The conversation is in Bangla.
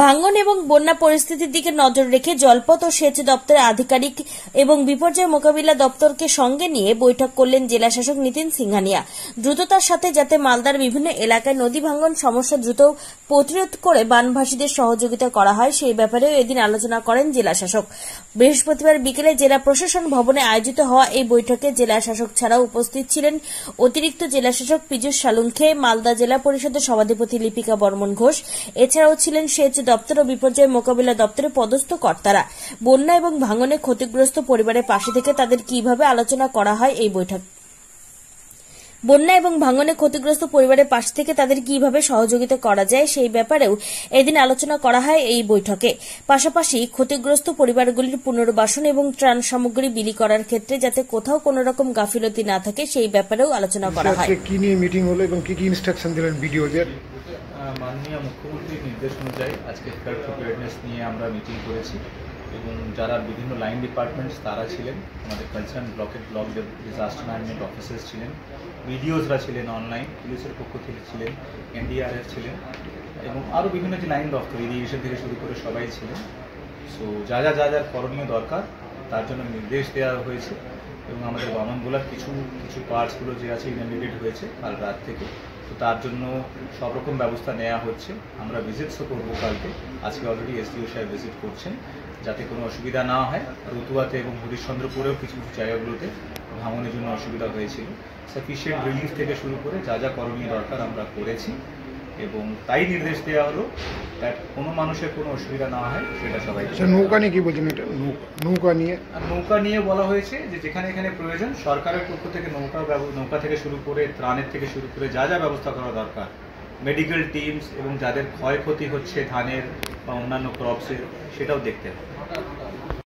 ভাঙন এবং বন্যা পরিস্থিতির দিকে নজর রেখে জলপথ ও সেচ দপ্তরের আধিকারিক এবং বিপর্যয় মোকাবিলা দপ্তরকে সঙ্গে নিয়ে বৈঠক করলেন জেলাশাসক নীতিন সিংহানিয়া। দ্রুততার সাথে যাতে মালদার বিভিন্ন এলাকায় নদী ভাঙন সমস্যা দ্রুত প্রতিরোধ করে বানভাসীদের সহযোগিতা করা হয় সেই ব্যাপারেও এদিন আলোচনা করেন জেলাশাসক। বৃহস্পতিবার বিকেলে জেলা প্রশাসন ভবনে আয়োজিত হওয়া এই বৈঠকে জেলাশাসক ছাড়াও উপস্থিত ছিলেন অতিরিক্ত জেলাশাসক পীযূষ সালুঙ্খে, মালদা জেলা পরিষদের সভাধিপতি লিপিকা বর্মন ঘোষ, এছাড়াও ছিলেন সেচ দপ্তর ও বিপর্যয় মোকাবিলা দপ্তরে পদস্থ কর্তারা। বন্যা এবং ভাঙনে ক্ষতিগ্রস্ত পরিবারের পাশে থেকে তাদের কিভাবে আলোচনা করা হয় এই বৈঠক বন্যা এবং ভাঙনে ক্ষতিগ্রস্ত পরিবারের পাশ থেকে তাদের কিভাবে সহযোগিতা করা যায় সেই ব্যাপারেও এদিন আলোচনা করা হয় এই বৈঠকে। পাশাপাশি ক্ষতিগ্রস্ত পরিবারগুলির পুনর্বাসন এবং ত্রাণ সামগ্রী বিলি করার ক্ষেত্রে যাতে কোথাও কোনো রকম গাফিলতি না থাকে সেই ব্যাপারেও আলোচনা করা হয়। কি নিয়ে মিটিং হলো এবং কি কি ইনস্ট্রাকশন দিলেন বিডিওদের? মাননীয় মুখ্যমন্ত্রীর নির্দেশ অনুযায়ী আজকে ফ্লাড প্রিপেয়ারনেস নিয়ে আমরা মিটিং করেছি এবং যারা বিভিন্ন লাইন ডিপার্টমেন্টস তারা ছিলেন, আমাদের concern block disaster management officers ছিলেন, বিডিওসরা ছিলেন, অনলাইন পুলিশের পক্ষ থেকে ছিলেন, এনডিআরএফ ছিলেন এবং আরও বিভিন্ন যে লাইন দপ্তর ইরিগেশন থেকে শুরু করে সবাই ছিলেন। সো যা করণীয় দরকার তার জন্য নির্দেশ দেওয়া হয়েছে এবং আমাদের বামনগোলার কিছু পার্টসগুলো যে আছে ইনভেস্টিগেট হয়েছে কাল রাত থেকে, তো তার জন্য সব রকম ব্যবস্থা নেওয়া হচ্ছে। আমরা ভিজিটসও করবো কালকে, আজকে অলরেডি এসডিও সাহেব ভিজিট করছেন যাতে কোনো অসুবিধা না হয়। রতুয়াতে এবং হরিশ্চন্দ্রপুরেও কিছু জায়গাগুলোতে ভাঙনের জন্য অসুবিধা হয়েছিল। সাফিসিয়েন্ট রিলিফ থেকে শুরু করে যা করণীয় দরকার আমরা করেছি এবং তাই নির্দেশ দেওয়া হলো দ্যাট কোনো মানুষের কোনো অসুবিধা না হয় সেটা সবাই। নৌকা নিয়ে কি বলছেন? এটা নৌকা নিয়ে বলা হয়েছে যে যেখানে এখানে প্রয়োজন সরকারের পক্ষ থেকে নৌকা থেকে শুরু করে ত্রাণের থেকে শুরু করে যা ব্যবস্থা করা দরকার, মেডিকেল টিমস এবং যাদের ক্ষয়ক্ষতি হচ্ছে ধানের বা অন্যান্য ক্রপসের সেটাও দেখতে হবে।